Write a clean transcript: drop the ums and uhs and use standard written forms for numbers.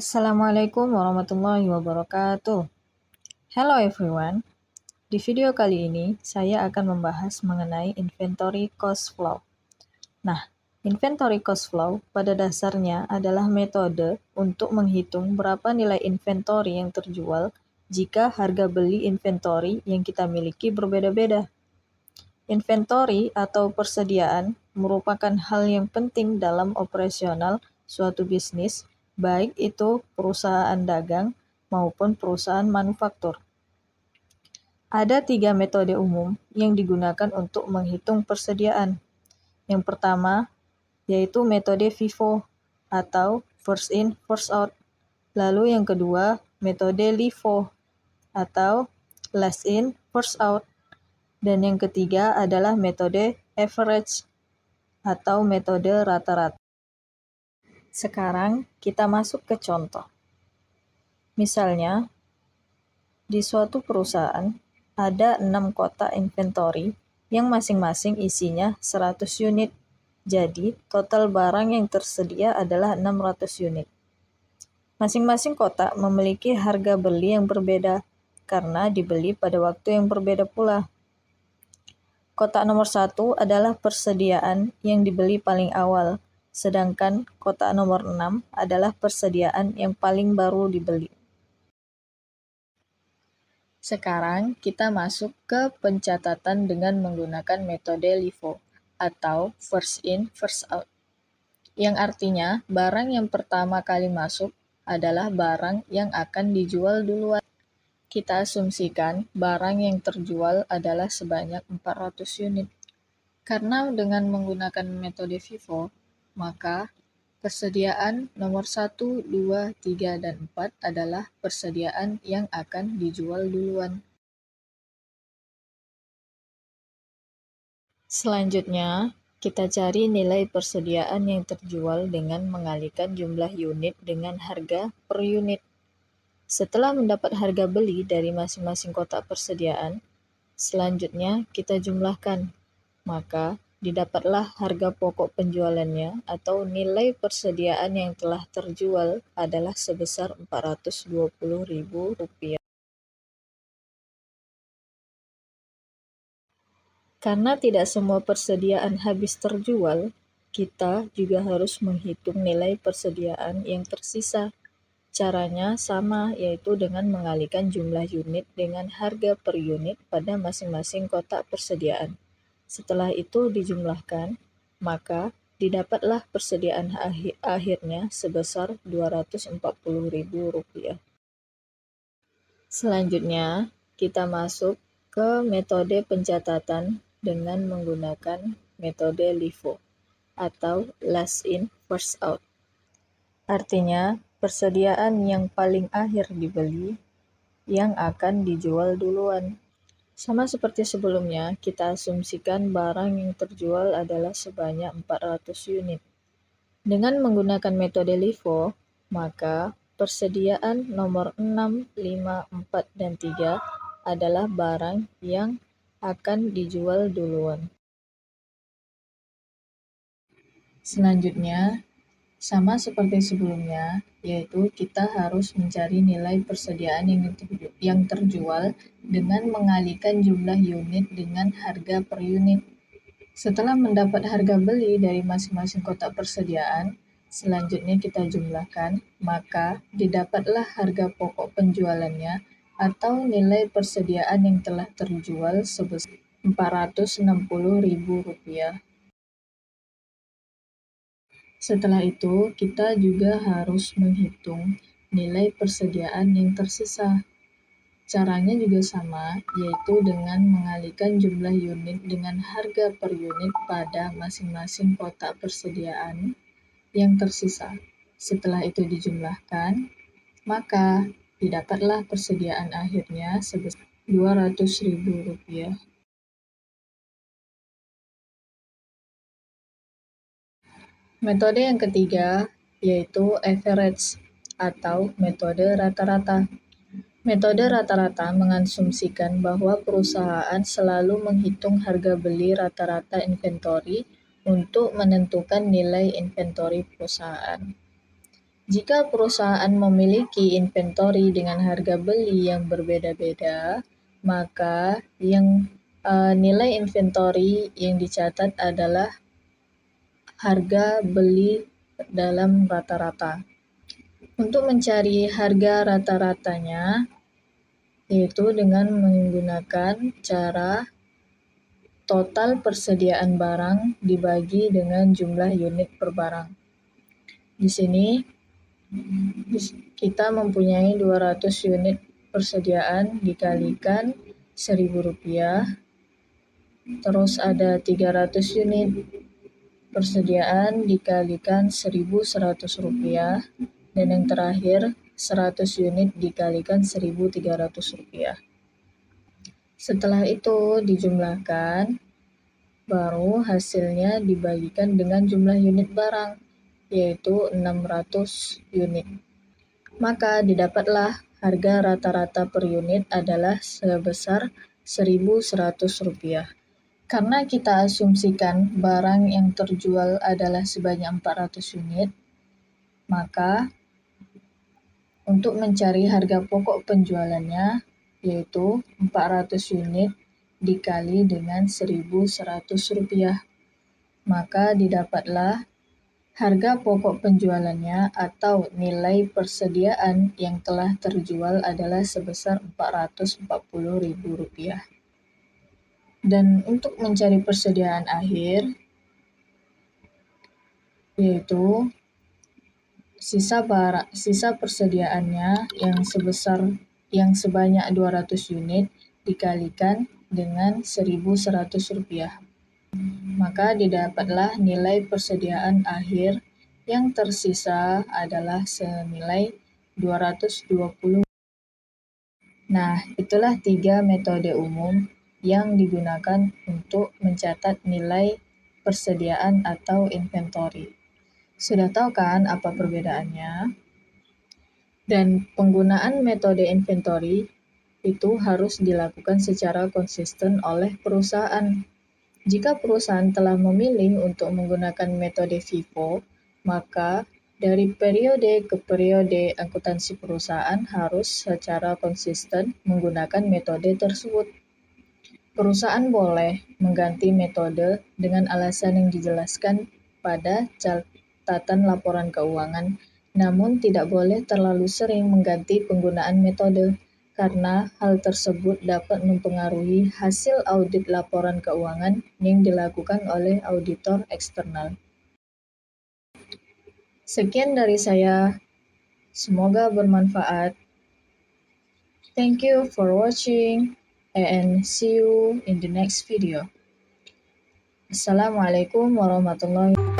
Assalamualaikum warahmatullahi wabarakatuh. Hello everyone. Di video kali ini, saya akan membahas mengenai inventory cost flow. Nah, inventory cost flow pada dasarnya adalah metode untuk menghitung berapa nilai inventory yang terjual jika harga beli inventory yang kita miliki berbeda-beda. Inventory atau persediaan merupakan hal yang penting dalam operasional suatu bisnis, baik itu perusahaan dagang maupun perusahaan manufaktur. Ada 3 metode umum yang digunakan untuk menghitung persediaan. Yang pertama, yaitu metode FIFO atau first in, first out. Lalu yang kedua, metode LIFO atau last in, first out. Dan yang ketiga adalah metode average atau metode rata-rata. Sekarang kita masuk ke contoh. Misalnya, di suatu perusahaan ada 6 kotak inventory yang masing-masing isinya 100 unit. Jadi, total barang yang tersedia adalah 600 unit. Masing-masing kotak memiliki harga beli yang berbeda karena dibeli pada waktu yang berbeda pula. Kotak nomor 1 adalah persediaan yang dibeli paling awal, sedangkan kotak nomor 6 adalah persediaan yang paling baru dibeli. Sekarang kita masuk ke pencatatan dengan menggunakan metode LIFO atau first in, first out. Yang artinya barang yang pertama kali masuk adalah barang yang akan dijual duluan. Kita asumsikan barang yang terjual adalah sebanyak 400 unit. Karena dengan menggunakan metode FIFO, maka persediaan nomor 1, 2, 3, dan 4 adalah persediaan yang akan dijual duluan. Selanjutnya, kita cari nilai persediaan yang terjual dengan mengalihkan jumlah unit dengan harga per unit. Setelah mendapat harga beli dari masing-masing kotak persediaan, selanjutnya kita jumlahkan. Maka, didapatlah harga pokok penjualannya atau nilai persediaan yang telah terjual adalah sebesar Rp420.000. Karena tidak semua persediaan habis terjual, kita juga harus menghitung nilai persediaan yang tersisa. Caranya sama, yaitu dengan mengalihkan jumlah unit dengan harga per unit pada masing-masing kotak persediaan. Setelah itu dijumlahkan, maka didapatlah persediaan akhirnya sebesar Rp240.000. Selanjutnya, kita masuk ke metode pencatatan dengan menggunakan metode LIFO atau last in, first out. Artinya, persediaan yang paling akhir dibeli yang akan dijual duluan. Sama seperti sebelumnya, kita asumsikan barang yang terjual adalah sebanyak 400 unit. Dengan menggunakan metode LIFO, maka persediaan nomor 6, 5, 4, dan 3 adalah barang yang akan dijual duluan. Selanjutnya, sama seperti sebelumnya, yaitu kita harus mencari nilai persediaan yang terjual dengan mengalihkan jumlah unit dengan harga per unit. Setelah mendapat harga beli dari masing-masing kotak persediaan, selanjutnya kita jumlahkan, maka didapatlah harga pokok penjualannya atau nilai persediaan yang telah terjual sebesar Rp460.000. Setelah itu, kita juga harus menghitung nilai persediaan yang tersisa. Caranya juga sama, yaitu dengan mengalihkan jumlah unit dengan harga per unit pada masing-masing kotak persediaan yang tersisa. Setelah itu dijumlahkan, maka didapatlah persediaan akhirnya sebesar Rp200.000. Metode yang ketiga yaitu average atau metode rata-rata. Metode rata-rata mengasumsikan bahwa perusahaan selalu menghitung harga beli rata-rata inventory untuk menentukan nilai inventory perusahaan. Jika perusahaan memiliki inventory dengan harga beli yang berbeda-beda, maka nilai inventory yang dicatat adalah harga beli dalam rata-rata. Untuk mencari harga rata-ratanya, yaitu dengan menggunakan cara total persediaan barang dibagi dengan jumlah unit per barang. Di sini kita mempunyai 200 unit persediaan dikalikan Rp1.000, terus ada 300 unit persediaan dikalikan Rp1.100, dan yang terakhir 100 unit dikalikan Rp1.300. Setelah itu dijumlahkan, baru hasilnya dibagikan dengan jumlah unit barang, yaitu 600 unit. Maka didapatlah harga rata-rata per unit adalah sebesar Rp1.100. Karena kita asumsikan barang yang terjual adalah sebanyak 400 unit, maka untuk mencari harga pokok penjualannya, yaitu 400 unit dikali dengan Rp1.100, maka didapatlah harga pokok penjualannya atau nilai persediaan yang telah terjual adalah sebesar Rp440.000. Dan untuk mencari persediaan akhir, yaitu sisa persediaannya yang sebanyak 200 unit dikalikan dengan Rp1.100. Maka didapatlah nilai persediaan akhir yang tersisa adalah senilai 220. Nah, itulah 3 metode umum yang digunakan untuk mencatat nilai persediaan atau inventory. Sudah tahu kan apa perbedaannya? Dan penggunaan metode inventory itu harus dilakukan secara konsisten oleh perusahaan. Jika perusahaan telah memilih untuk menggunakan metode FIFO, maka dari periode ke periode akuntansi perusahaan harus secara konsisten menggunakan metode tersebut. Perusahaan boleh mengganti metode dengan alasan yang dijelaskan pada catatan laporan keuangan, namun tidak boleh terlalu sering mengganti penggunaan metode, karena hal tersebut dapat mempengaruhi hasil audit laporan keuangan yang dilakukan oleh auditor eksternal. Sekian dari saya, semoga bermanfaat. Thank you for watching and see you in the next video. Assalamualaikum warahmatullahi wabarakatuh.